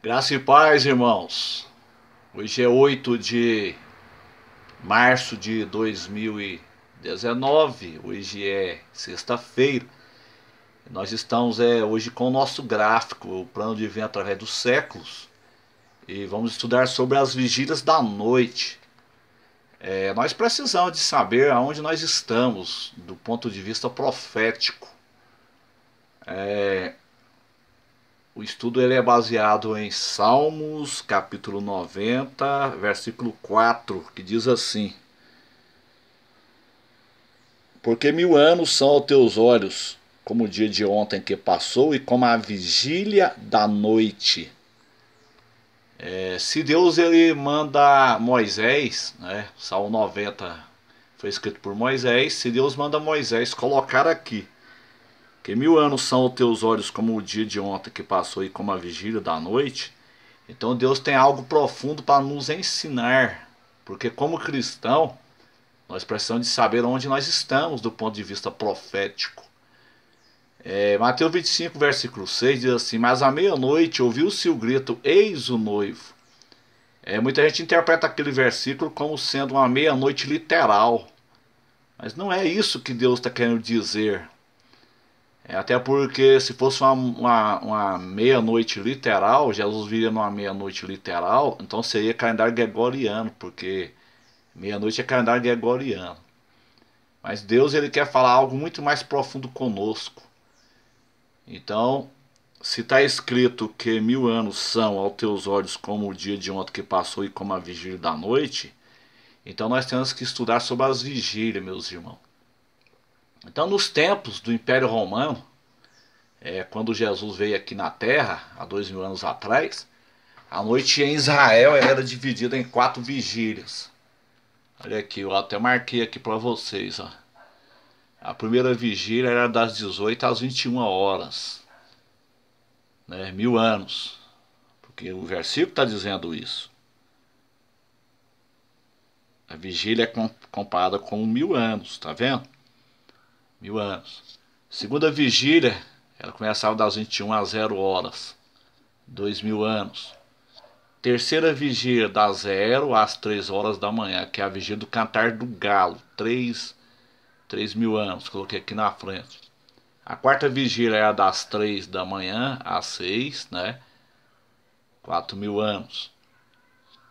Graça e paz, irmãos. Hoje é 8 de março de 2019. Hoje é sexta-feira. Nós estamos hoje com o nosso gráfico, o plano de divino através dos séculos. E vamos estudar sobre as vigílias da noite. Nós precisamos de saber aonde nós estamos do ponto de vista profético. O estudo ele é baseado em Salmos, capítulo 90, versículo 4, que diz assim: Porque 1000 anos são aos teus olhos, como o dia de ontem que passou, e como a vigília da noite. Se Deus ele manda Moisés, né, Salmo 90 foi escrito por Moisés, se Deus manda Moisés colocar aqui, que 1000 anos são aos teus olhos como o dia de ontem que passou e como a vigília da noite, então Deus tem algo profundo para nos ensinar, porque como cristão, nós precisamos de saber onde nós estamos do ponto de vista profético. Mateus 25, versículo 6 diz assim: Mas à meia-noite ouviu-se o grito, eis o noivo. Muita gente interpreta aquele versículo como sendo uma meia-noite literal, mas não é isso que Deus está querendo dizer. Até porque se fosse uma meia-noite literal, Jesus viria numa meia-noite literal, então seria calendário gregoriano, porque meia-noite é calendário gregoriano. Mas Deus ele quer falar algo muito mais profundo conosco. Então, se está escrito que 1000 anos são aos teus olhos como o dia de ontem que passou e como a vigília da noite, então nós temos que estudar sobre as vigílias, meus irmãos. Então, nos tempos do Império Romano, quando Jesus veio aqui na Terra, há 2000 anos atrás, a noite em Israel era dividida em 4 vigílias. Olha aqui, eu até marquei aqui para vocês. Ó. A primeira vigília era das 18 às 21 horas. 1000 anos. Porque o versículo está dizendo isso. A vigília é comparada com 1000 anos, tá vendo? 1000 anos. Segunda vigília, ela começava das 21 às 0 horas. 2000 anos. Terceira vigília, das 0 às 3 horas da manhã, que é a vigília do cantar do galo. 3000 anos, coloquei aqui na frente. A quarta vigília é a das 3 da manhã às 6, né? 4000 anos.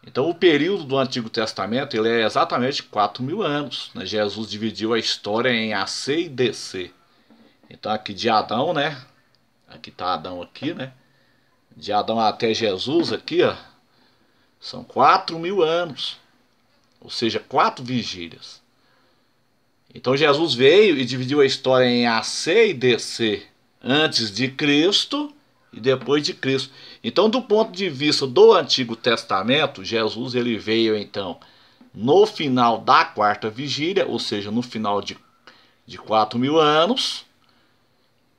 Então o período do Antigo Testamento ele é exatamente 4000 anos. Né? Jesus dividiu a história em AC e DC. Então aqui de Adão, né? Aqui tá Adão aqui, né? De Adão até Jesus aqui, ó. São 4000 anos. Ou seja, 4 vigílias. Então Jesus veio e dividiu a história em AC e DC. Antes de Cristo e depois de Cristo. Então, do ponto de vista do Antigo Testamento, Jesus ele veio então no final da quarta vigília, ou seja, no final de 4000 anos,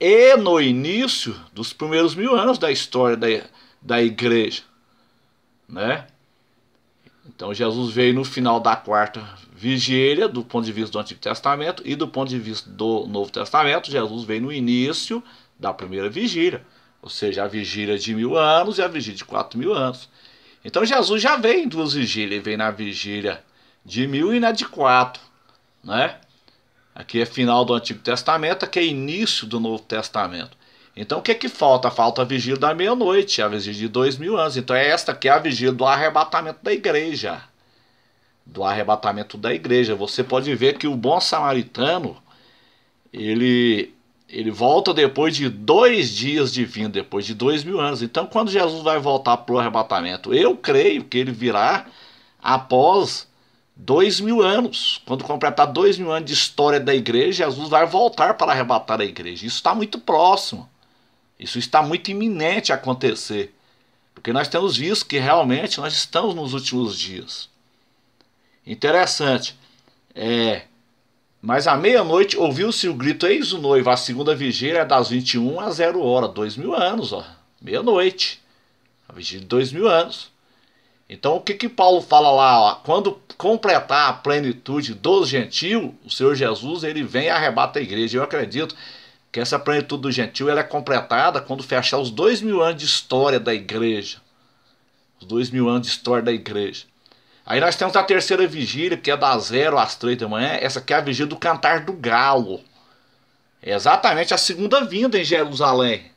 e no início dos primeiros 1000 anos da história da igreja, né? Então Jesus veio no final da quarta vigília, do ponto de vista do Antigo Testamento, e do ponto de vista do Novo Testamento, Jesus veio no início da primeira vigília, ou seja, a vigília de 1000 anos e a vigília de 4000 anos. Então Jesus já veio em 2 vigílias, ele veio na vigília de 1000 e na de 4, né? Aqui é final do Antigo Testamento, aqui é início do Novo Testamento. Então o que falta? Falta a vigília da meia-noite, a vigília de 2000 anos. Então esta aqui é a vigília do arrebatamento da igreja. Do arrebatamento da igreja. Você pode ver que o bom samaritano, ele volta depois de 2 dias de vinda, depois de 2000 anos. Então quando Jesus vai voltar para o arrebatamento, eu creio que ele virá após 2000 anos. Quando completar 2000 anos de história da igreja, Jesus vai voltar para arrebatar a igreja. Isso está muito próximo. Isso está muito iminente a acontecer. Porque nós temos visto que realmente nós estamos nos últimos dias. Interessante. Mas à meia-noite ouviu-se o grito, eis o noivo. A segunda vigília é das 21 às 0 hora. 2000 anos, ó. Meia-noite. A vigília de 2000 anos. Então o que Paulo fala lá? Ó? Quando completar a plenitude dos gentios, o Senhor Jesus ele vem e arrebata a igreja. Eu acredito que essa plenitude do gentil ela é completada quando fechar os 2000 anos de história da igreja. Os 2000 anos de história da igreja. Aí nós temos a terceira vigília, que é das 0 às 3 da manhã. Essa aqui é a vigília do cantar do galo. É exatamente a segunda vinda em Jerusalém,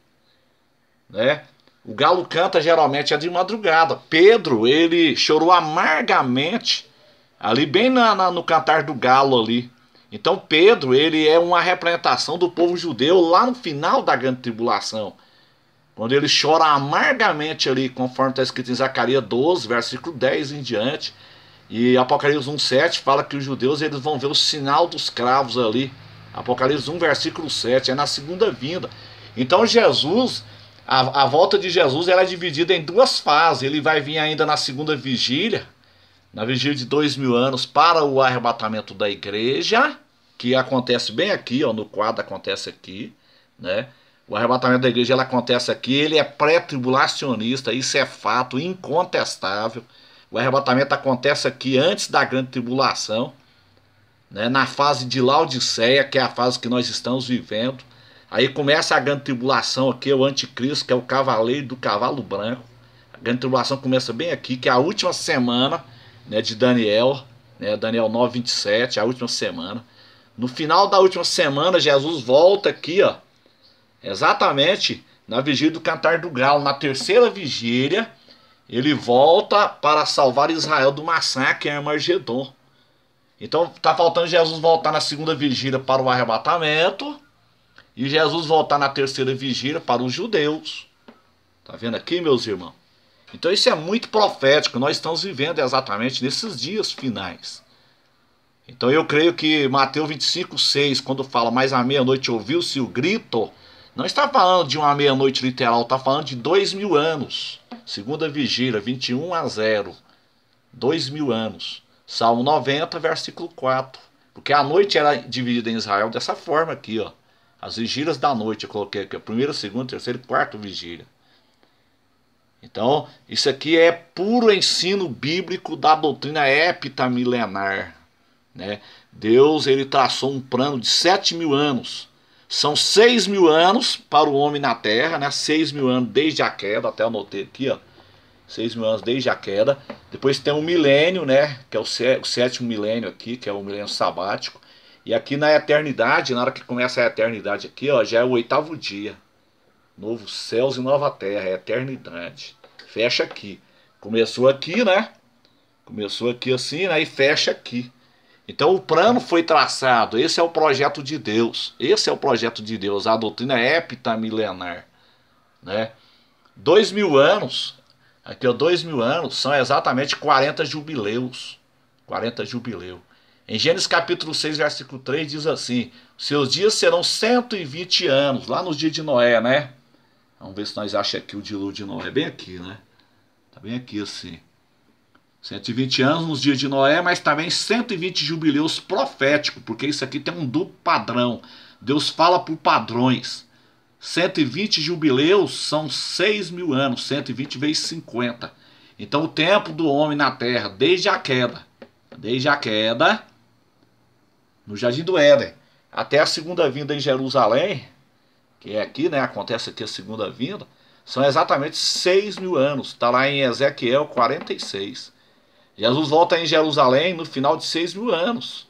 né? O galo canta geralmente é de madrugada. Pedro, ele chorou amargamente ali bem no cantar do galo ali. Então Pedro, ele é uma representação do povo judeu lá no final da grande tribulação. Quando ele chora amargamente ali, conforme está escrito em Zacarias 12, versículo 10 em diante. E Apocalipse 1,7 fala que os judeus eles vão ver o sinal dos cravos ali. Apocalipse 1, versículo 7, é na segunda vinda. Então Jesus, a volta de Jesus ela é dividida em duas fases. Ele vai vir ainda na segunda vigília, na vigília de 2000 anos, para o arrebatamento da igreja, que acontece bem aqui, ó, no quadro acontece aqui, né? O arrebatamento da igreja ela acontece aqui, ele é pré-tribulacionista, isso é fato incontestável. O arrebatamento acontece aqui antes da grande tribulação, né, na fase de Laodiceia, que é a fase que nós estamos vivendo. Aí começa a grande tribulação aqui, o anticristo, que é o cavaleiro do cavalo branco. A grande tribulação começa bem aqui, que é a última semana, né, de Daniel, né, Daniel 9:27, a última semana. No final da última semana, Jesus volta aqui, ó, exatamente na vigília do cantar do galo, na terceira vigília, ele volta para salvar Israel do massacre em Armagedon. Então está faltando Jesus voltar na segunda vigília para o arrebatamento e Jesus voltar na terceira vigília para os judeus. Tá vendo aqui, meus irmãos? Então isso é muito profético, nós estamos vivendo exatamente nesses dias finais. Então eu creio que Mateus 25:6, quando fala mais à meia-noite ouviu-se o grito, não está falando de uma meia-noite literal, está falando de 2000 anos. Segunda vigília, 21:0. 2000 anos. Salmo 90, versículo 4. Porque a noite era dividida em Israel dessa forma aqui, ó. As vigílias da noite, eu coloquei aqui, a primeira, segunda, terceira e quarta vigília. Então, isso aqui é puro ensino bíblico da doutrina heptamilenar, né? Deus, ele traçou um plano de 7000 anos. São 6000 anos para o homem na terra, né? 6000 anos desde a queda, até eu anotei aqui, ó. 6000 anos desde a queda. Depois tem um milênio, né? Que é o sétimo milênio aqui, que é o milênio sabático. E aqui na eternidade, na hora que começa a eternidade aqui, ó, já é o 8º dia. Novos céus e nova terra, é eternidade. Fecha aqui. Começou aqui, né? Começou aqui assim, né? E fecha aqui. Então o plano foi traçado. Esse é o projeto de Deus. Esse é o projeto de Deus. A doutrina heptamilenar, né? 2000 anos. Aqui, ó, 2000 anos são exatamente 40 jubileus. 40 jubileus. Em Gênesis capítulo 6, versículo 3 diz assim: seus dias serão 120 anos. Lá nos dias de Noé, né? Vamos ver se nós achamos aqui o dilúvio de Noé. Bem aqui, né? Tá bem aqui assim. 120 anos nos dias de Noé, mas também 120 jubileus proféticos, porque isso aqui tem um duplo padrão. Deus fala por padrões. 120 jubileus são 6000 anos, 120 vezes 50. Então o tempo do homem na terra, desde a queda, no Jardim do Éden, até a segunda vinda em Jerusalém, que é aqui, né, acontece aqui a segunda vinda, são exatamente 6000 anos. Está lá em Ezequiel 46. Jesus volta em Jerusalém no final de 6000 anos.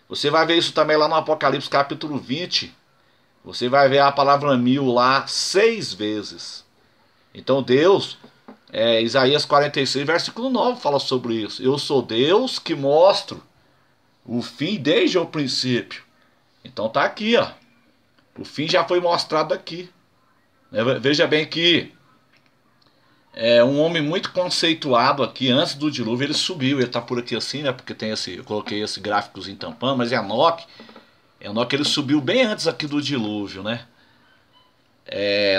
Você vai ver isso também lá no Apocalipse capítulo 20. Você vai ver a palavra 1000 lá 6 vezes. Então Deus, Isaías 46, versículo 9 fala sobre isso. Eu sou Deus que mostro o fim desde o princípio. Então tá aqui, ó. O fim já foi mostrado aqui. Veja bem que um homem muito conceituado aqui, antes do dilúvio, ele subiu. Ele tá por aqui assim, né? Porque tem eu coloquei esse gráficozinho tampando, mas Enoque, ele subiu bem antes aqui do dilúvio, né?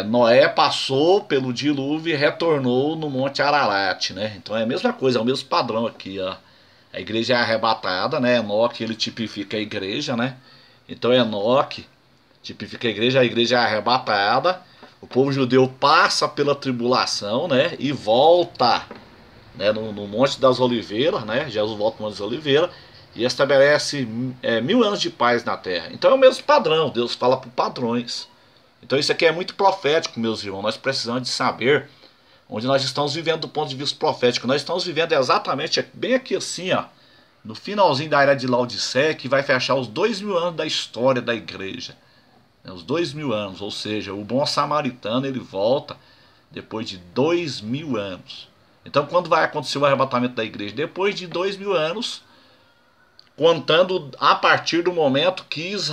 Noé passou pelo dilúvio e retornou no Monte Ararat, né? Então é a mesma coisa, é o mesmo padrão aqui, ó. A igreja é arrebatada, né? Enoque, ele tipifica a igreja, né? Então Enoque tipifica a igreja é arrebatada. O povo judeu passa pela tribulação, né? E volta, né, no Monte das Oliveiras, né? Jesus volta no Monte das Oliveiras e estabelece 1000 anos de paz na terra. Então é o mesmo padrão, Deus fala por padrões. Então isso aqui é muito profético, meus irmãos. Nós precisamos de saber onde nós estamos vivendo do ponto de vista profético. Nós estamos vivendo exatamente bem aqui assim, ó, no finalzinho da era de Laodiceia, que vai fechar os 2000 anos da história da igreja. Os 2000 anos, ou seja, o bom samaritano ele volta depois de 2000 anos. Então quando vai acontecer o arrebatamento da igreja? Depois de 2000 anos, contando a partir do momento que Israel